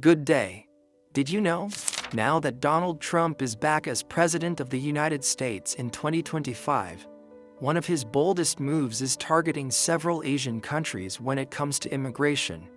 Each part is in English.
Good day. Did you know? Now that Donald Trump is back as President of the United States in 2025, one of his boldest moves is targeting several Asian countries when it comes to immigration.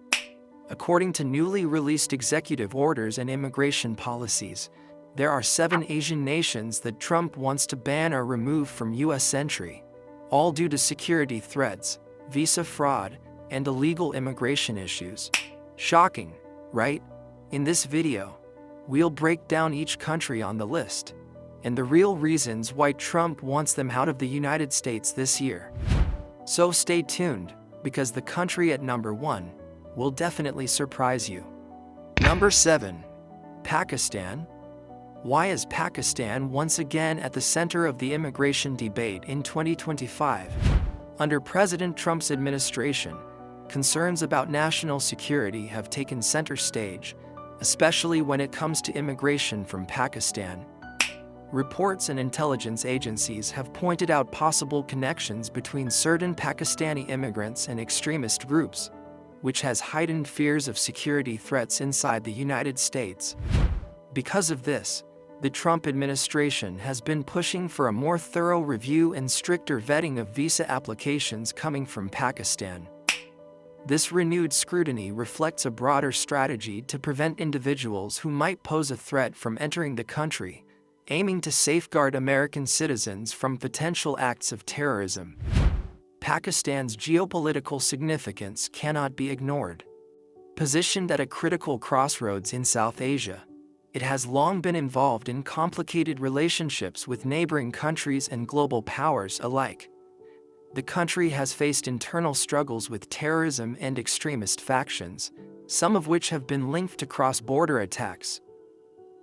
According to newly released executive orders and immigration policies, there are 7 Asian nations that Trump wants to ban or remove from U.S. entry, all due to security threats, visa fraud, and illegal immigration issues. Shocking, right? In this video, we'll break down each country on the list and the real reasons why Trump wants them out of the United States this year. So stay tuned, because the country at number 1 will definitely surprise you. Number 7. Pakistan. Why is Pakistan once again at the center of the immigration debate in 2025? Under President Trump's administration, concerns about national security have taken center stage, especially when it comes to immigration from Pakistan. Reports and intelligence agencies have pointed out possible connections between certain Pakistani immigrants and extremist groups, which has heightened fears of security threats inside the United States. Because of this, the Trump administration has been pushing for a more thorough review and stricter vetting of visa applications coming from Pakistan. This renewed scrutiny reflects a broader strategy to prevent individuals who might pose a threat from entering the country, aiming to safeguard American citizens from potential acts of terrorism. Pakistan's geopolitical significance cannot be ignored. Positioned at a critical crossroads in South Asia, it has long been involved in complicated relationships with neighboring countries and global powers alike. The country has faced internal struggles with terrorism and extremist factions, some of which have been linked to cross-border attacks.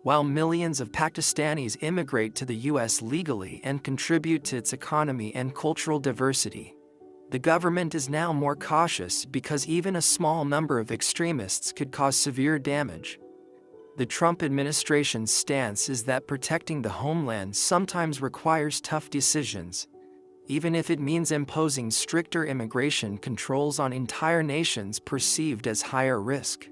While millions of Pakistanis immigrate to the U.S. legally and contribute to its economy and cultural diversity, the government is now more cautious because even a small number of extremists could cause severe damage. The Trump administration's stance is that protecting the homeland sometimes requires tough decisions, even if it means imposing stricter immigration controls on entire nations perceived as higher risk.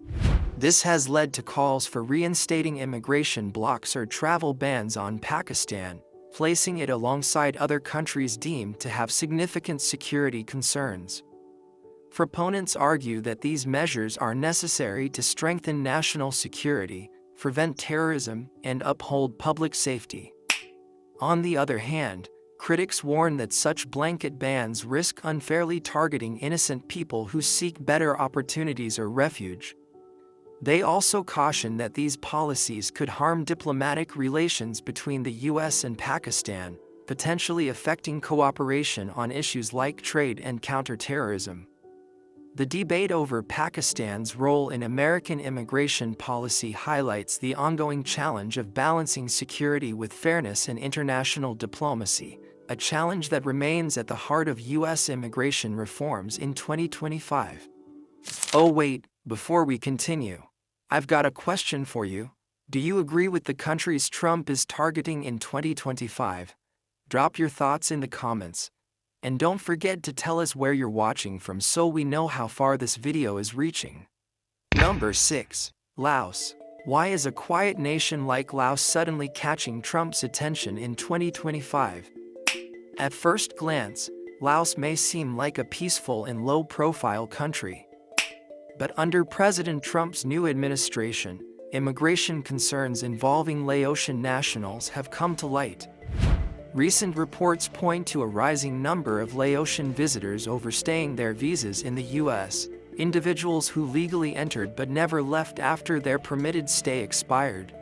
This has led to calls for reinstating immigration blocks or travel bans on Pakistan, placing it alongside other countries deemed to have significant security concerns. Proponents argue that these measures are necessary to strengthen national security, prevent terrorism, and uphold public safety. On the other hand, critics warn that such blanket bans risk unfairly targeting innocent people who seek better opportunities or refuge. They also caution that these policies could harm diplomatic relations between the U.S. and Pakistan, potentially affecting cooperation on issues like trade and counterterrorism. The debate over Pakistan's role in American immigration policy highlights the ongoing challenge of balancing security with fairness and international diplomacy, a challenge that remains at the heart of U.S. immigration reforms in 2025. Oh wait, before we continue, I've got a question for you. Do you agree with the countries Trump is targeting in 2025? Drop your thoughts in the comments. And don't forget to tell us where you're watching from so we know how far this video is reaching. Number 6. Laos. Why is a quiet nation like Laos suddenly catching Trump's attention in 2025? At first glance, Laos may seem like a peaceful and low-profile country. But under President Trump's new administration, immigration concerns involving Laotian nationals have come to light. Recent reports point to a rising number of Laotian visitors overstaying their visas in the U.S., individuals who legally entered but never left after their permitted stay expired.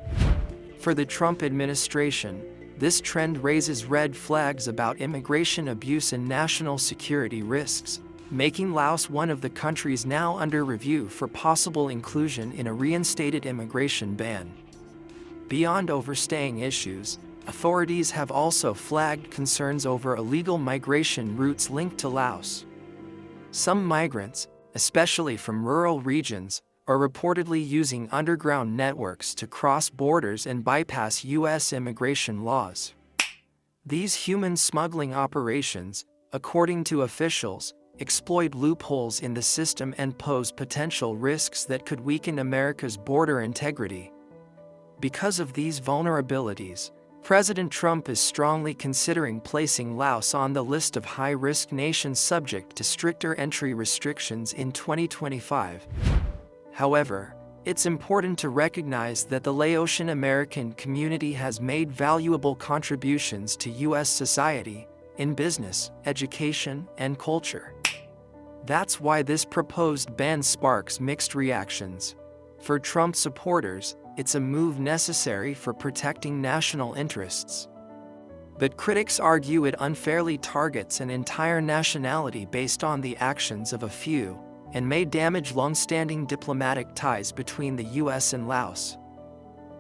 For the Trump administration, this trend raises red flags about immigration abuse and national security risks, making Laos one of the countries now under review for possible inclusion in a reinstated immigration ban. Beyond overstaying issues, authorities have also flagged concerns over illegal migration routes linked to Laos. Some migrants, especially from rural regions, are reportedly using underground networks to cross borders and bypass U.S. immigration laws. These human smuggling operations, according to officials, exploit loopholes in the system and pose potential risks that could weaken America's border integrity. Because of these vulnerabilities, President Trump is strongly considering placing Laos on the list of high-risk nations subject to stricter entry restrictions in 2025. However, it's important to recognize that the Laotian American community has made valuable contributions to U.S. society, in business, education, and culture. That's why this proposed ban sparks mixed reactions. For Trump supporters, it's a move necessary for protecting national interests. But critics argue it unfairly targets an entire nationality based on the actions of a few, and may damage long-standing diplomatic ties between the U.S. and Laos.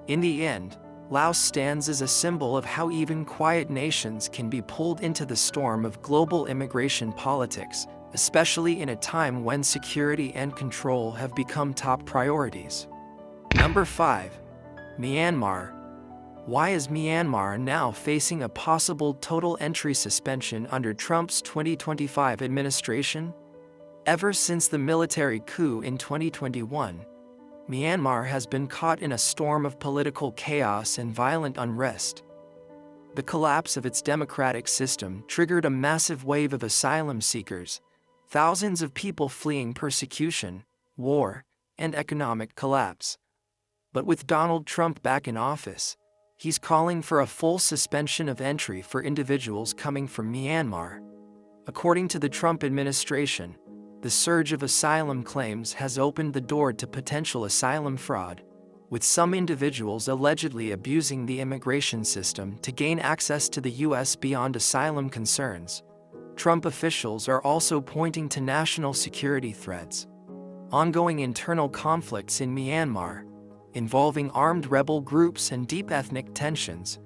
In the end, Laos stands as a symbol of how even quiet nations can be pulled into the storm of global immigration politics, especially in a time when security and control have become top priorities. Number 5. Myanmar. Why is Myanmar now facing a possible total entry suspension under Trump's 2025 administration? Ever since the military coup in 2021, Myanmar has been caught in a storm of political chaos and violent unrest. The collapse of its democratic system triggered a massive wave of asylum seekers, thousands of people fleeing persecution, war, and economic collapse. But with Donald Trump back in office, he's calling for a full suspension of entry for individuals coming from Myanmar. According to the Trump administration, the surge of asylum claims has opened the door to potential asylum fraud, with some individuals allegedly abusing the immigration system to gain access to the U.S. beyond asylum concerns. Trump officials are also pointing to national security threats. Ongoing internal conflicts in Myanmar, involving armed rebel groups and deep ethnic tensions,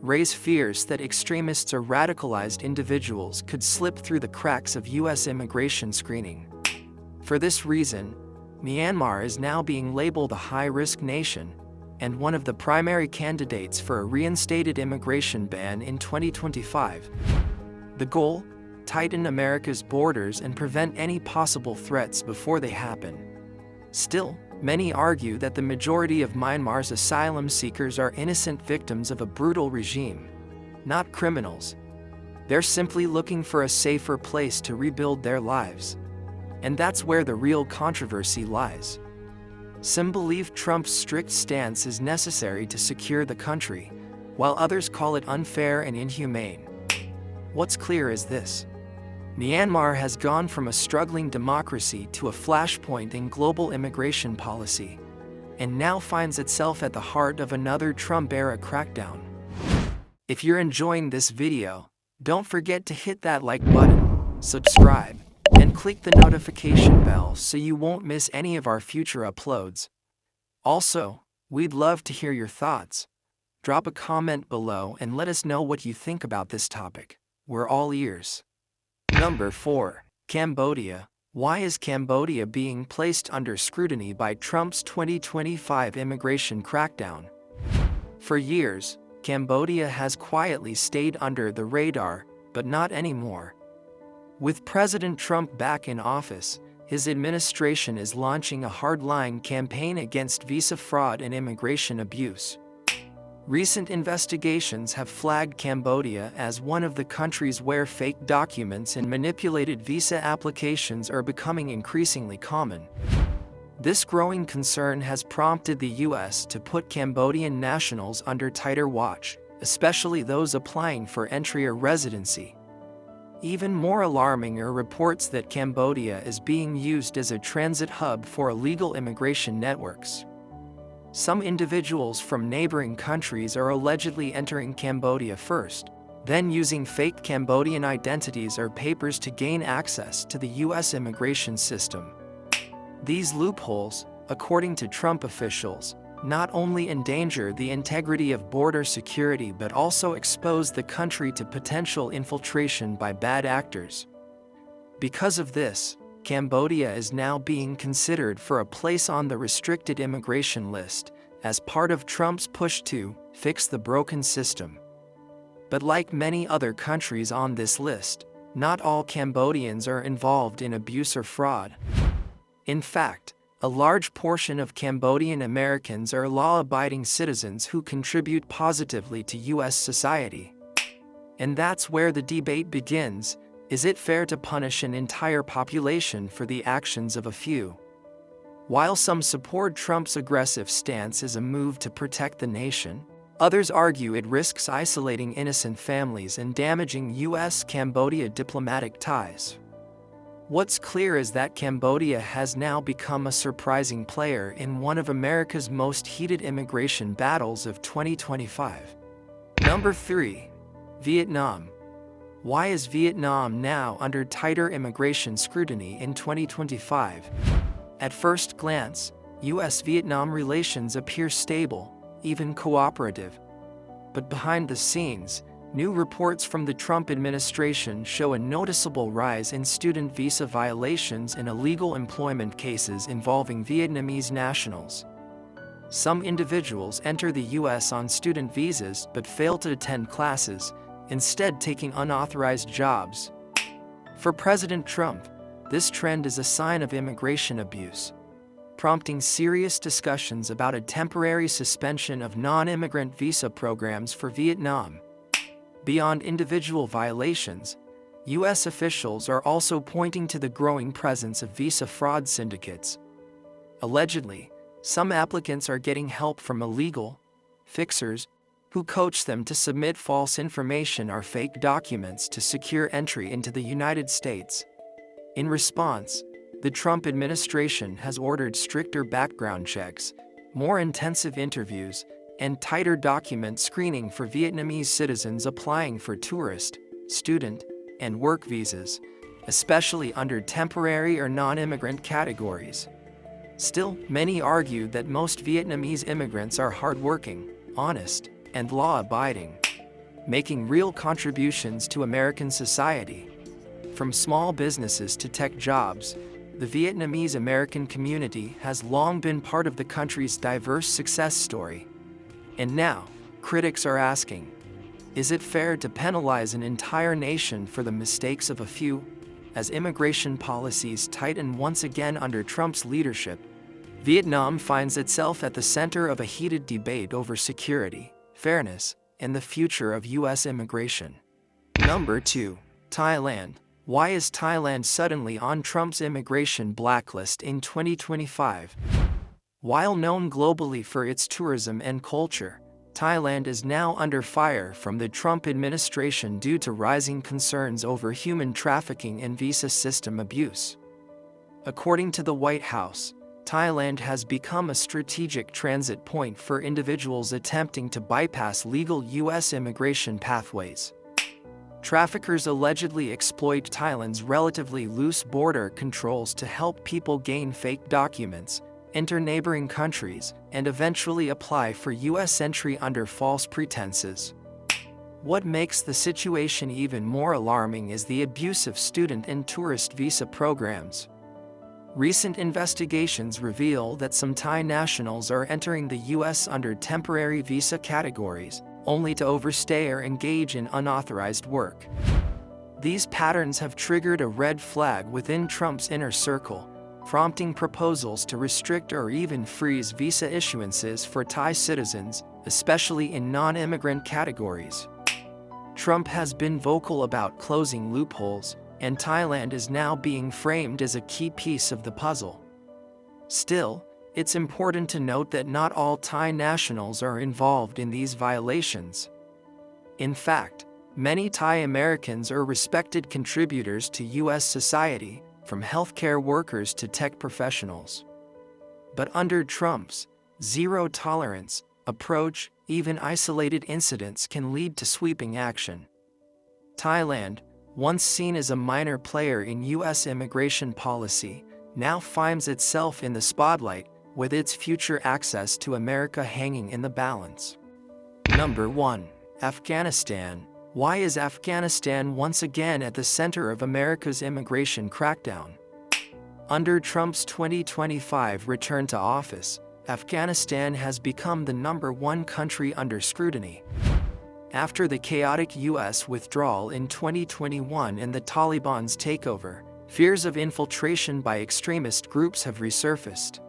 raise fears that extremists or radicalized individuals could slip through the cracks of U.S. immigration screening. For this reason, Myanmar is now being labeled a high-risk nation and one of the primary candidates for a reinstated immigration ban in 2025. The goal? Tighten America's borders and prevent any possible threats before they happen. Still, many argue that the majority of Myanmar's asylum seekers are innocent victims of a brutal regime, not criminals. They're simply looking for a safer place to rebuild their lives. And that's where the real controversy lies. Some believe Trump's strict stance is necessary to secure the country, while others call it unfair and inhumane. What's clear is this: Myanmar has gone from a struggling democracy to a flashpoint in global immigration policy, and now finds itself at the heart of another Trump-era crackdown. If you're enjoying this video, don't forget to hit that like button, subscribe, and click the notification bell so you won't miss any of our future uploads. Also, we'd love to hear your thoughts. Drop a comment below and let us know what you think about this topic. We're all ears. Number 4. Cambodia. Why is Cambodia being placed under scrutiny by Trump's 2025 immigration crackdown? For years, Cambodia has quietly stayed under the radar, but not anymore. With President Trump back in office, his administration is launching a hardline campaign against visa fraud and immigration abuse. Recent investigations have flagged Cambodia as one of the countries where fake documents and manipulated visa applications are becoming increasingly common. This growing concern has prompted the U.S. to put Cambodian nationals under tighter watch, especially those applying for entry or residency. Even more alarming are reports that Cambodia is being used as a transit hub for illegal immigration networks. Some individuals from neighboring countries are allegedly entering Cambodia first, then using fake Cambodian identities or papers to gain access to the U.S. immigration system. These loopholes, according to Trump officials, not only endanger the integrity of border security but also expose the country to potential infiltration by bad actors. Because of this, Cambodia is now being considered for a place on the restricted immigration list as part of Trump's push to fix the broken system. But like many other countries on this list, not all Cambodians are involved in abuse or fraud. In fact, a large portion of Cambodian Americans are law-abiding citizens who contribute positively to U.S. society. And that's where the debate begins. Is it fair to punish an entire population for the actions of a few? While some support Trump's aggressive stance as a move to protect the nation, others argue it risks isolating innocent families and damaging U.S.-Cambodia diplomatic ties. What's clear is that Cambodia has now become a surprising player in one of America's most heated immigration battles of 2025. Number 3. Vietnam. Why is Vietnam now under tighter immigration scrutiny in 2025? At first glance, U.S.-Vietnam relations appear stable, even cooperative. But behind the scenes, new reports from the Trump administration show a noticeable rise in student visa violations and illegal employment cases involving Vietnamese nationals. Some individuals enter the U.S. on student visas but fail to attend classes, instead taking unauthorized jobs. For President Trump, this trend is a sign of immigration abuse, prompting serious discussions about a temporary suspension of non-immigrant visa programs for Vietnam. Beyond individual violations, U.S. officials are also pointing to the growing presence of visa fraud syndicates. Allegedly, some applicants are getting help from illegal fixers who coach them to submit false information or fake documents to secure entry into the United States. In response, the Trump administration has ordered stricter background checks, more intensive interviews, and tighter document screening for Vietnamese citizens applying for tourist, student, and work visas, especially under temporary or non-immigrant categories. Still, many argue that most Vietnamese immigrants are hardworking, honest, and law-abiding, making real contributions to American society. From small businesses to tech jobs, the Vietnamese American community has long been part of the country's diverse success story. And now, critics are asking, is it fair to penalize an entire nation for the mistakes of a few? As immigration policies tighten once again under Trump's leadership, Vietnam finds itself at the center of a heated debate over security, fairness, and the future of U.S. immigration. Number 2. Thailand. Why is Thailand suddenly on Trump's immigration blacklist in 2025? While known globally for its tourism and culture, Thailand is now under fire from the Trump administration due to rising concerns over human trafficking and visa system abuse. According to the White House, Thailand has become a strategic transit point for individuals attempting to bypass legal U.S. immigration pathways. Traffickers allegedly exploit Thailand's relatively loose border controls to help people gain fake documents, enter neighboring countries, and eventually apply for U.S. entry under false pretenses. What makes the situation even more alarming is the abuse of student and tourist visa programs. Recent investigations reveal that some Thai nationals are entering the U.S. under temporary visa categories, only to overstay or engage in unauthorized work. These patterns have triggered a red flag within Trump's inner circle, prompting proposals to restrict or even freeze visa issuances for Thai citizens, especially in non-immigrant categories. Trump has been vocal about closing loopholes, and Thailand is now being framed as a key piece of the puzzle. Still, it's important to note that not all Thai nationals are involved in these violations. In fact, many Thai Americans are respected contributors to U.S. society, from healthcare workers to tech professionals. But under Trump's zero-tolerance approach, even isolated incidents can lead to sweeping action. Thailand, once seen as a minor player in U.S. immigration policy, now finds itself in the spotlight, with its future access to America hanging in the balance. Number 1. Afghanistan. Why is Afghanistan once again at the center of America's immigration crackdown? Under Trump's 2025 return to office, Afghanistan has become the #1 country under scrutiny. After the chaotic U.S. withdrawal in 2021 and the Taliban's takeover, fears of infiltration by extremist groups have resurfaced.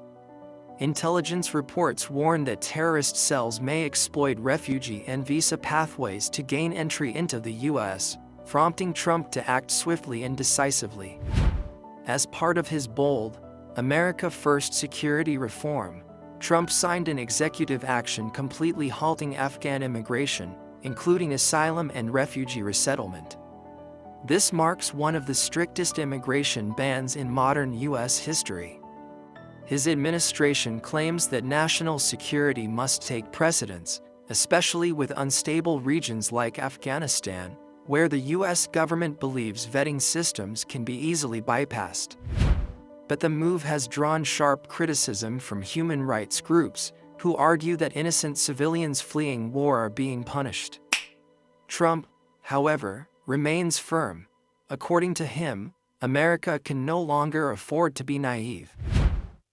Intelligence reports warn that terrorist cells may exploit refugee and visa pathways to gain entry into the U.S., prompting Trump to act swiftly and decisively. As part of his bold, America First security reform, Trump signed an executive action completely halting Afghan immigration, including asylum and refugee resettlement. This marks one of the strictest immigration bans in modern U.S. history. His administration claims that national security must take precedence, especially with unstable regions like Afghanistan, where the U.S. government believes vetting systems can be easily bypassed. But the move has drawn sharp criticism from human rights groups, who argue that innocent civilians fleeing war are being punished. Trump, however, remains firm. According to him, America can no longer afford to be naive.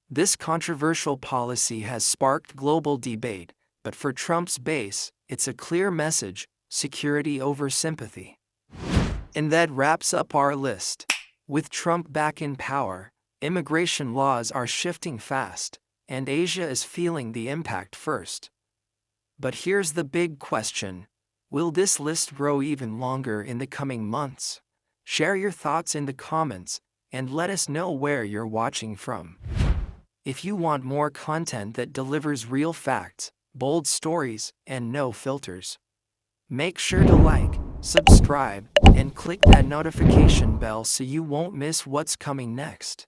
This controversial policy has sparked global debate, but for Trump's base, it's a clear message: security over sympathy. And that wraps up our list. With Trump back in power, immigration laws are shifting fast, and Asia is feeling the impact first. But here's the big question: will this list grow even longer in the coming months? Share your thoughts in the comments, and let us know where you're watching from. If you want more content that delivers real facts, bold stories, and no filters, make sure to like, subscribe, and click that notification bell so you won't miss what's coming next.